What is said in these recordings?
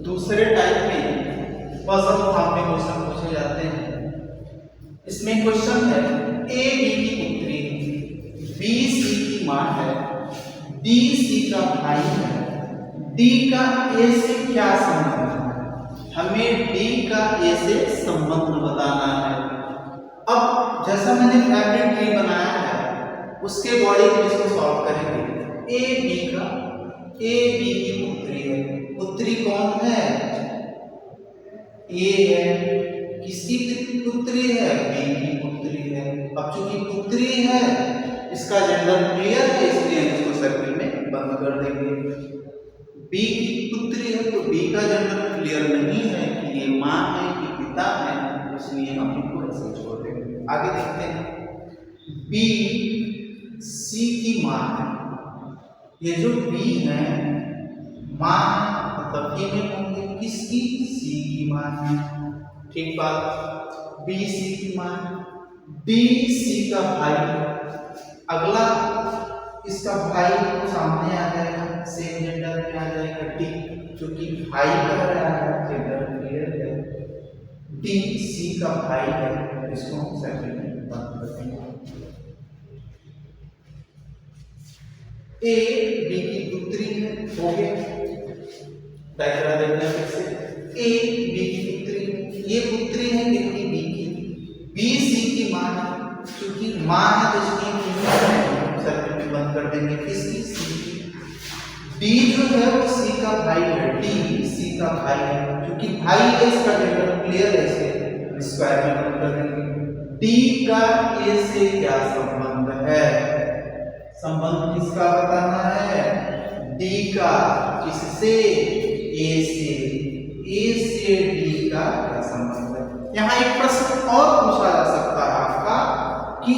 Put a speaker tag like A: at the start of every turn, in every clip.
A: दूसरे टाइप में puzzle form में क्वेश्चन पूछे जाते हैं। इसमें क्वेश्चन है ए बी की पुत्री, बी सी की माँ है, डी सी का भाई है, डी का ए से क्या संबंध है। हमें डी का ए से संबंध बताना है। अब जैसा मैंने फैमिली ट्री बनाया है उसके बॉडी में इसको सॉल्व करेंगे। ए बी की पुत्री है, पुत्री कौन है? ए है। किसकी पुत्री है? बी की पुत्री है। अब चूंकि पुत्री है इसका जेंडर क्लियर है इसलिए हम इसको सर्किल में बंद कर देंगे। बी की पुत्री है तो बी का जेंडर क्लियर नहीं है कि ये माँ है कि पिता है, इसलिए हम इनको ऐसे छोड़ देंगे। आगे देखते हैं। बी सी की माँ है। ये जो बी है माँ मतलब ये में होंगे किसकी? सी की माँ है। ठीक बात। बी सी की माँ, डी सी का भाई। अगला इसका भाई को सामने आ जाएगा, सेम जेंडर में आ जाएगा डी, क्योंकि भाई कह रहा है जेंडर क्लियर है। डी सी का भाई है, इसको हम सर्किल में बंद कर देंगे। ए बी की पुत्री है, हो गया। डायग्राम देखना फिर से। ए बी की पुत्री, ये पुत्री है कितनी? बी की। बी सी की माँ है, क्योंकि माँ है तो इसलिए सर्किल में बंद कर देंगे। किसकी? सी की। डी जो है वो सी का भाई है, डी सी का भाई है, क्योंकि भाई है इसका जेंडर क्लियर है, इसे स्क्वायर में बंद कर देंगे। डी का ए से क्या संबंध है? संबंध किसका बताना है? डी का। किससे? ए से। ए से डी का क्या संबंध है? यहाँ एक प्रश्न और पूछा जा सकता है आपका कि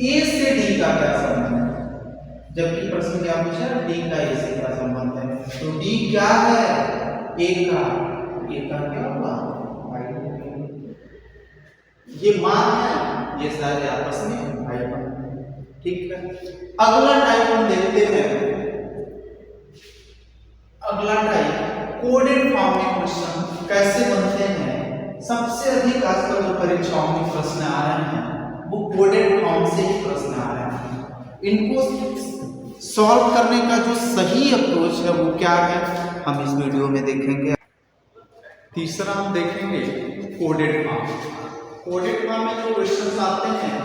A: ए से डी का क्या संबंध है, जबकि प्रश्न क्या पूछा? डी का ए से क्या संबंध है। तो डी क्या है? ए का। ए का क्या हुआ? ये माँ है, ये सारे आपस में भाई बहन। ठीक है। अगला टाइप हम देखते हैं। अगला टाइप कोडेड फॉर्म में क्वेश्चन कैसे बनते हैं। सबसे अधिक आजकल जो परीक्षाओं में प्रश्न आ रहे हैं वो कोडेड फॉर्म से ही प्रश्न आ रहे हैं। इनको सॉल्व करने का जो सही अप्रोच है वो क्या है, हम इस वीडियो में देखेंगे। तीसरा हम देखेंगे कोडेड फॉर्म। कोडेड फॉर्म में जो क्वेश्चन आते हैं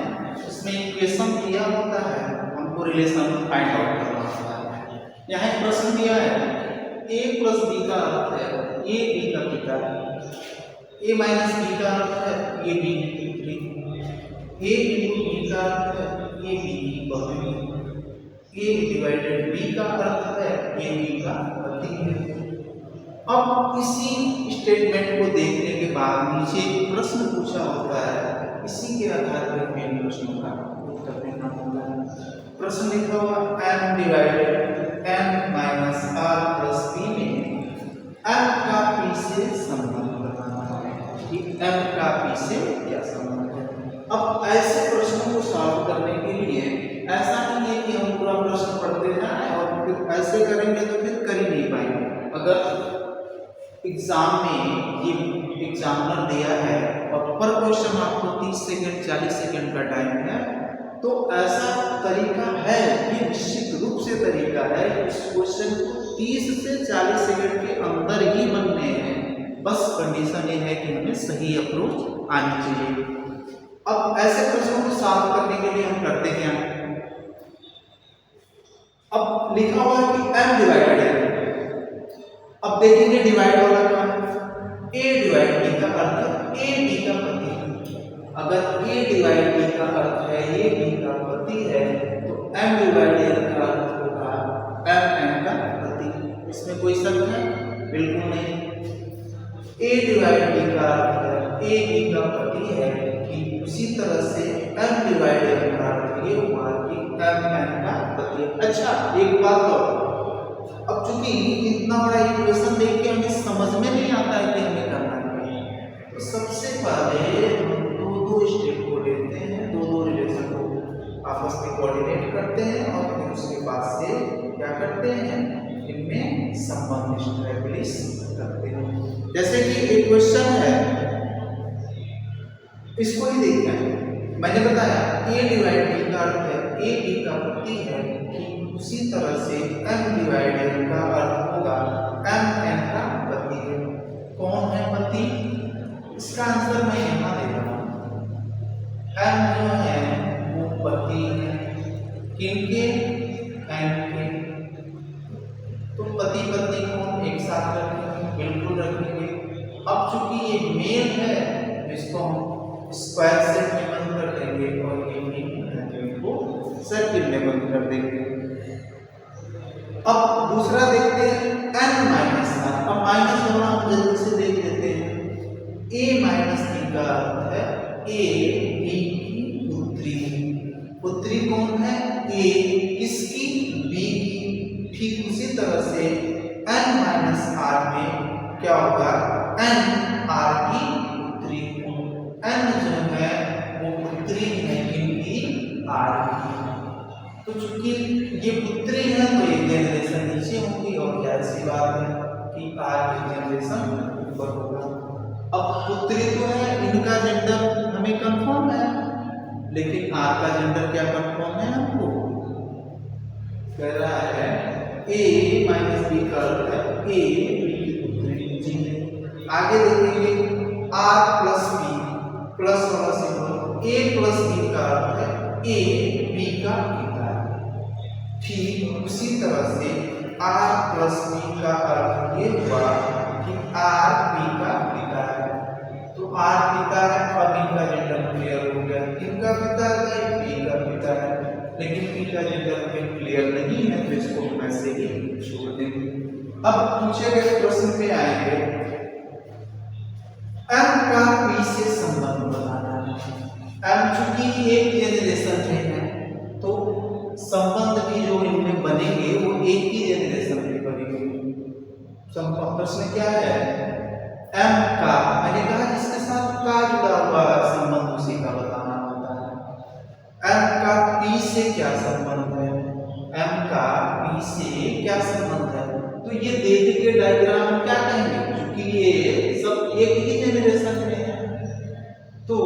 A: उसमें इक्वेशन दिया होता है, हमको रिलेशन फाइंड आउट करना होता है। यहाँ एक प्रश्न दिया है a प्लस बी का अर्थ है ए बी का पिता, a माइनस बी का अर्थ है ए बी की पुत्री, a इंटू बी का अर्थ है ए बी की बहू, a डिवाइडेड बी का अर्थ है ए बी का पति है। अब इसी स्टेटमेंट को देखने के बाद नीचे एक प्रश्न पूछा होता है, इसी के आधार पर हमें प्रश्नों का उत्तर देना होगा। प्रश्न लिखा हुआ m divided m minus r plus p में m का p से संबंध बताना है कि m का p से क्या संबंध है। अब ऐसे प्रश्नों को सॉल्व करने के लिए ऐसा नहीं है कि हम पूरा प्रश्न पढ़ते जाएं और फिर ऐसे करेंगे तो फिर कर ही नहीं पाएंगे। अगर एग्जाम में ये एग्जामिनर दिया है और पर क्वेश्चन आपको 30 सेकंड 40 सेकंड का टाइम है, तो ऐसा तरीका है, ये निश्चित रूप से तरीका है, इस क्वेश्चन को 30 से 40 सेकंड के अंदर ही बनने हैं। बस कंडीशन ये है कि हमें सही अप्रोच आनी चाहिए। अब ऐसे प्रश्नों को सॉल्व करने के लिए हम करते हैं, अब लिखा हुआ है कि m डिवाइडेड है। अब देखेंगे डिवाइड वाला क्या है। a डिवाइड b का अर्थ है a b का पति है। अगर a डिवाइड b का अर्थ है a b का पति है तो m डिवाइड a का अर्थ होगा m का पति। इसमें कोई शक है? बिल्कुल नहीं। a डिवाइड b का अर्थ है a b का पति है, कि उसी तरह से m डिवाइड a का अर्थ ये हुआ कि m का पति। अच्छा एक बात और, अब चूंकि इतना बड़ा इक्वेशन देख के हमें समझ में नहीं आता है कि हमें करना है, तो सबसे पहले हम दो स्टेप को लेते हैं, दो रिलेशन को आपस में कोऑर्डिनेट करते हैं और फिर उसके बाद से क्या करते हैं, इनमें संबंध एस्टैब्लिश करते हैं। जैसे कि एक क्वेश्चन है, इसको ही देखना है। मैंने बताया a डिवाइड b का अर्थ है a b का पति है, कि उसी तरह से m डिवाइड n का अर्थ होगा m n का पति है। कौन है पति? इसका आंसर मैं यहाँ दे रहा हूँ। m जो है वो पति है किनके? n के। तो पति पत्नी को एक साथ रखेंगे, बिल्कुल रखेंगे। अब चूंकि ये मेल है, इसको हम स्क्वायर सेट में बंद कर देंगे और ये फीमेल है तो इनको सर्किल में बंद कर देंगे। अब दूसरा देखते हैं n माइनस r। अब माइनस होना हम जल्दी से देख लेते हैं। a माइनस b का अर्थ है a b की पुत्री। पुत्री कौन है? a किसकी? b की। ठीक उसी तरह से n माइनस r में क्या होगा? n r की पुत्री। n जो है वो पुत्री है किनकी? r की। तो चूंकि ये पुत्री है तो ये जनरेशन नीचे होगी और क्या सी बात है कि r की जनरेशन ऊपर होगा। अब पुत्री तो है, इनका जेंडर हमें कंफर्म है, लेकिन r का जेंडर क्या कंफर्म है हमको? कह रहा है a माइनस b का अर्थ है a b की पुत्री जी है। आगे देखेंगे r प्लस b प्लस वाला सिंबल a प्लस b का अर्थ है a b का पिता है। ठीक उसी तरह से r प्लस b का अर्थ ये हुआ कि r b का पिता है। तो r पिता है और इनका जेंडर क्लियर हो गया। इनका पिता है, b का पिता है, लेकिन b का जेंडर हमें क्लियर नहीं है तो इसको हम ऐसे ही छोड़ देंगे। अब पूछे गए प्रश्न पे आएंगे, m का p से संबंध बताना है। m चूंकि एक जेनरेशन में है तो संबंध भी जो इनमें बनेंगे वो एक ही जेनरेशन में बनेंगे। प्रश्न क्या है? m का, मैंने कहा जिसके साथ का जुड़ा हुआ संबंध उसी का बताना होता है। m का p से क्या संबंध है? m का p से क्या संबंध है? तो ये देख के डायग्राम क्या कहेंगे? क्योंकि ये सब एक ही जेनरेशन में है तो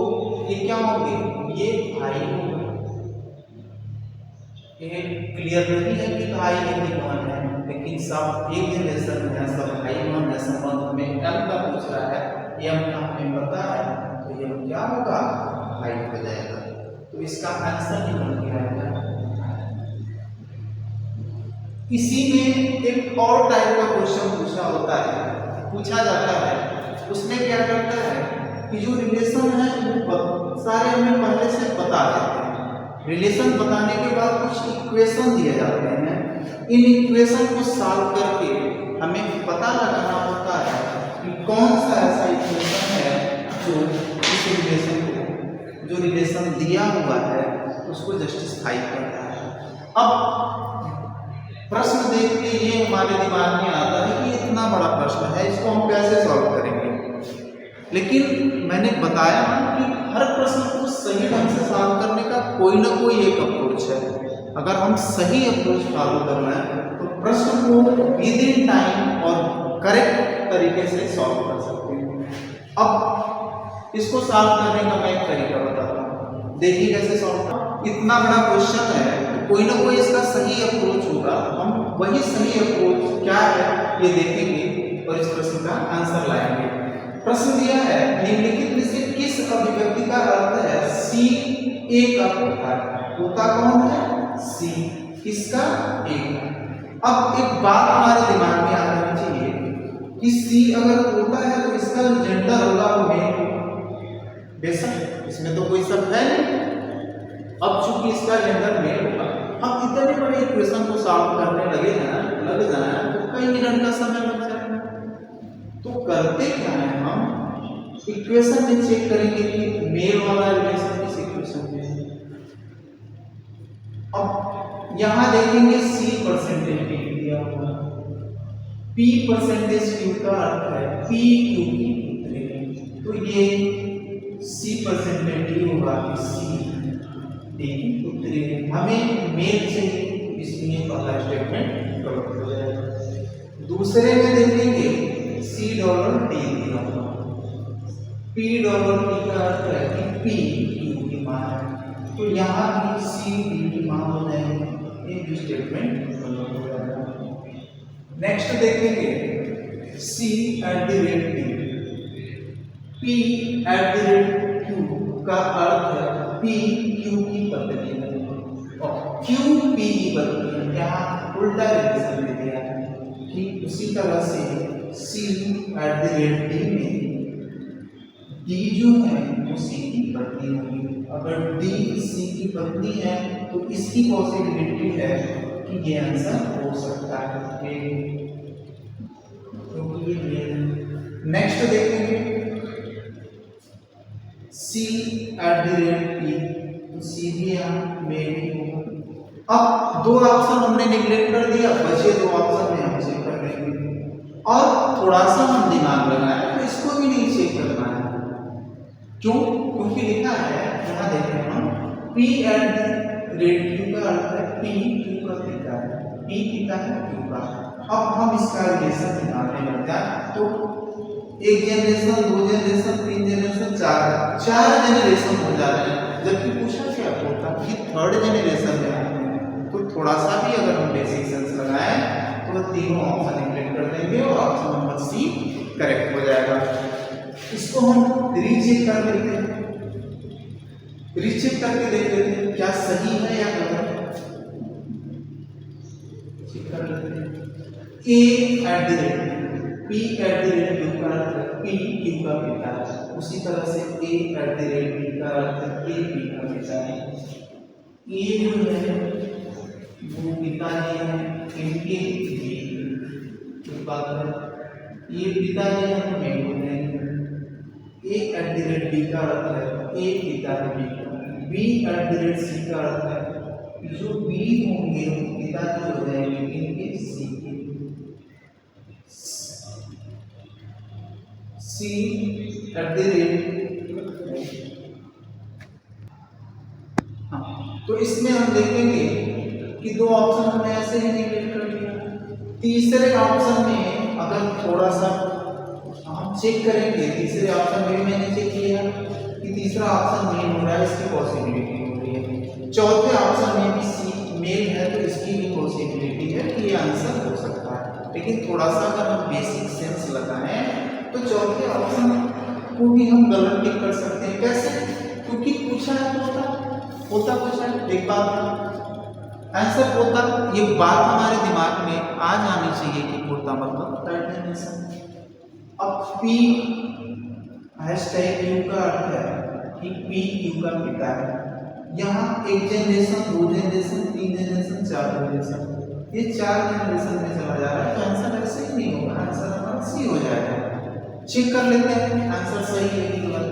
A: ये क्या होंगे? ये भाई होंगे। ये क्लियर नहीं है कि भाई नहीं बहन है, लेकिन सब एक जेनरेशन में है, सब भाई बहन है। संबंध में m का पूछ रहा है, m का हमें पता है तो ये क्या होगा? भाई हो जाएगा। तो इसका आंसर ही बन गया है। इसी में एक और टाइप का क्वेश्चन पूछा जाता है। उसमें क्या करता है कि जो रिलेशन है वो सारे हमें पहले से बता देते हैं। रिलेशन बताने के बाद कुछ इक्वेशन दिए जाते हैं। इन इक्वेशन को सॉल्व करके हमें पता लगाना होता है कि कौन सा ऐसा इक्वेशन है जो इस रिलेशन को, जो रिलेशन दिया हुआ है उसको जस्टिफाई करता है। अब प्रश्न देख के ये हमारे दिमाग में आता है कि इतना बड़ा प्रश्न है, इसको हम कैसे सॉल्व करेंगे। लेकिन मैंने बताया कि हर प्रश्न को सही ढंग से सॉल्व करने का कोई ना कोई एक अप्रोच है। अगर हम सही अप्रोच फॉलो कर रहे हैं तो प्रश्न को विद इन टाइम और करेक्ट तरीके से सॉल्व कर सकते हैं। अब इसको सॉल्व करने का मैं एक तरीका बताता हूँ, देखिए कैसे सॉल्व करना। इतना बड़ा क्वेश्चन है तो कोई ना कोई इसका सही अप्रोच होगा। हम वही सही अप्रोच क्या है ये देखेंगे और इस प्रश्न का आंसर लाएंगे। प्रश्न दिया है निम्नलिखित में से किस अभिव्यक्ति का अर्थ है c a का होता है? होता कौन है? c। किसका? a का। अब एक बात हमारे दिमाग में आ जानी चाहिए कि c अगर होता है तो इसका जेंडर होगा वो मेल। बेशक इसमें तो कोई शक है नहीं। अब चूंकि इसका जेंडर मेल होगा, हम इतने बड़े इक्वेशन को सॉल्व करने लग जाए तो कई मिनट का समय लग जाएगा। तो करते क्या है, हम इक्वेशन में चेक करेंगे कि मेल वाला रिलेशन किस इक्वेशन में है। अब यहाँ देखेंगे c परसेंटेज p दिया हुआ, p परसेंटेज q का अर्थ है p q की पुत्री। तो ये c परसेंटेज d होगा c d की पुत्री। हमें मेल चाहिए, इसलिए पहला स्टेटमेंट गलत हो जाएगा। दूसरे में देखेंगे $C D P dollar P का अर्थ है कि P Q की मान है, तो यहाँ भी C D की मान हो जाएगी, ये भी स्टेटमेंट गलत हो जाएगा। नेक्स्ट देखेंगे C at the rate P at the rate Q का अर्थ है P Q की पत्नी है और Q P की पत्नी है, यहाँ उल्टा रिलेशन दे दिया है कि उसी तरह से C at the rate D में D जो है वो C की पत्नी होगी। अगर D C की पत्नी है तो इसकी पॉसिबिलिटी है कि ये आंसर हो सकता है, क्योंकि ये नेक्स्ट देखेंगे C at the rate P, तो C भी यहाँ में भी होगा। अब दो ऑप्शन हमने निगलेक्ट कर दिया, बचे दो ऑप्शन में हम चेक कर लेंगे और थोड़ा सा हम दिमाग लगाएं तो इसको भी नहीं चेक करना है। क्यों? क्योंकि लिखा है यहाँ देखें हम P at the rate Q का अर्थ है P Q का पिता है, P पिता है Q का। अब हम इसका रिलेशन निकालने लग जाए तो एक जनरेशन, दो जनरेशन, तीन जनरेशन, चार जनरेशन हो जा रहे हैं, जबकि पूछा क्या होता कि थर्ड जनरेशन में आते हैं। तो थोड़ा सा भी अगर हम बेसिक सेंस लगाएं तो तीनों ऑप्शन निगलेक्ट कर देंगे और ऑप्शन नंबर सी करेक्ट हो जाएगा। इसको हम रीचेक कर लेते हैं, रीचेक करके देख लेते हैं क्या सही है या गलत है। चेक कर लेते हैं। A at the rate P at the rate Q का अर्थ है P Q का पिता है, उसी तरह से A at the rate P का अर्थ है A P का पिता है। A जो है वो पिता जी है इनके की बात है, ये पिता जी है तो मैं बोल रहे हैं। A at the rate B का अर्थ है A पिता है B का, B at the rate C का अर्थ है जो B होंगे पिता जी हो जाएंगे इनके C के। C एट द रेट, तो इसमें हम देखेंगे कि दो ऑप्शन हमने ऐसे ही निगलेक्ट कर दिया। तीसरे ऑप्शन में अगर थोड़ा सा हम चेक करेंगे, तीसरे ऑप्शन में मैंने चेक किया कि तीसरा ऑप्शन मेल हो रहा है, इसकी पॉसिबिलिटी हो रही है। चौथे ऑप्शन में भी सी मेल है तो इसकी भी पॉसिबिलिटी है कि ये आंसर हो सकता है। लेकिन थोड़ा सा अगर हम बेसिक सेंस लगाएं तो चौथे ऑप्शन को भी हम गलत टिक कर सकते हैं। कैसे? क्योंकि पूछा है होता पूछा है, एक बात आंसर होता, ये बात हमारे दिमाग में आ जानी चाहिए कि होता मतलब थर्ड जनरेशन। अब P हैशटैग Q का अर्थ है कि P Q का पिता है। यहाँ एक जनरेशन, दो जनरेशन, तीन जनरेशन, चार जनरेशन, ये चार जनरेशन में चला जा रहा है, तो आंसर ऐसे ही नहीं होगा, आंसर हमारा सी हो जाएगा। चेक कर लेते हैं आंसर सही है कि गलत।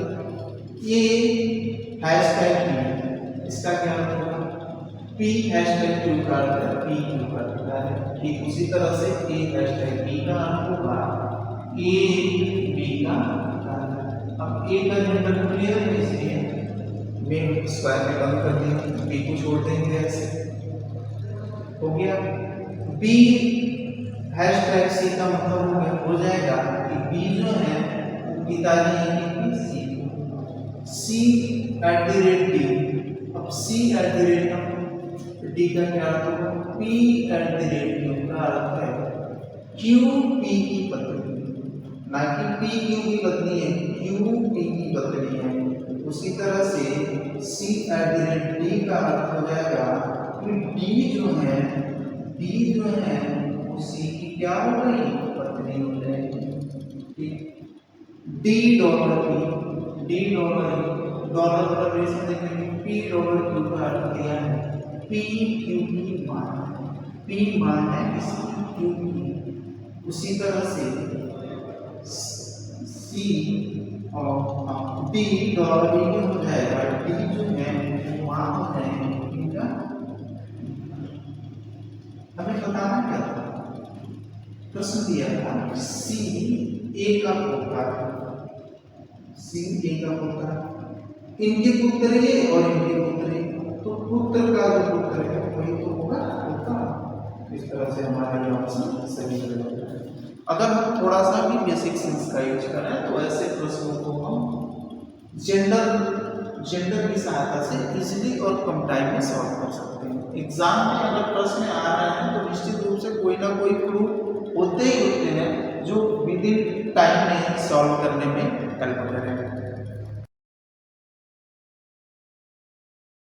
A: ये हैशटैग P, इसका क्या अर्थ होगा? P हैशटैग Q का अर्थ है P Q का पिता है। ठीक उसी तरह से A हैशटैग P का अर्थ होगा A B का पिता है। अब A का जनरल क्लियर है, इसलिए मैं स्क्वायर में बंद कर दिया, B को छोड़ देंगे ऐसे हो गया। B हैशटैग C का मतलब हो जाएगा कि B जो है वो पिताजी है कि C at the rate D। अब C at the rate D का क्या अर्थ होगा? P at the rate Q का अर्थ है Q P की पत्नी, ना कि P Q की पत्नी है, Q P की पत्नी है। उसी तरह से C at the rate D का अर्थ हो जाएगा कि D जो है वो C की क्या हो गई? पत्नी हो जाएगी। D dollar P, D dollar का रिलेशन देखेंगे, P डॉलर Q का अर्थ दिया है P Q की मान, P मान है इसकी Q की। उसी तरह से C और D डॉलर D हो जाएगा, D जो है वो मान हो जाएंगे इनका। हमें बताना क्या था? प्रश्न दिया था C A का पोता है, C A का पोता है, इनके पुत्र ये और इनके पुत्र ये, तो पुत्र का जो पुत्र है वही तो होगा पोता। इस तरह से हमारा ये ऑप्शन सही है। अगर हम थोड़ा सा भी बेसिक सेंस का यूज करें तो ऐसे प्रश्नों को हम जेंडर की सहायता से इजीली और कम टाइम में सॉल्व कर सकते हैं। एग्जाम में अगर प्रश्न आ रहे हैं तो निश्चित रूप से कोई ना कोई क्लू होते ही होते हैं जो विद इन टाइम में सॉल्व करने में हेल्प करें।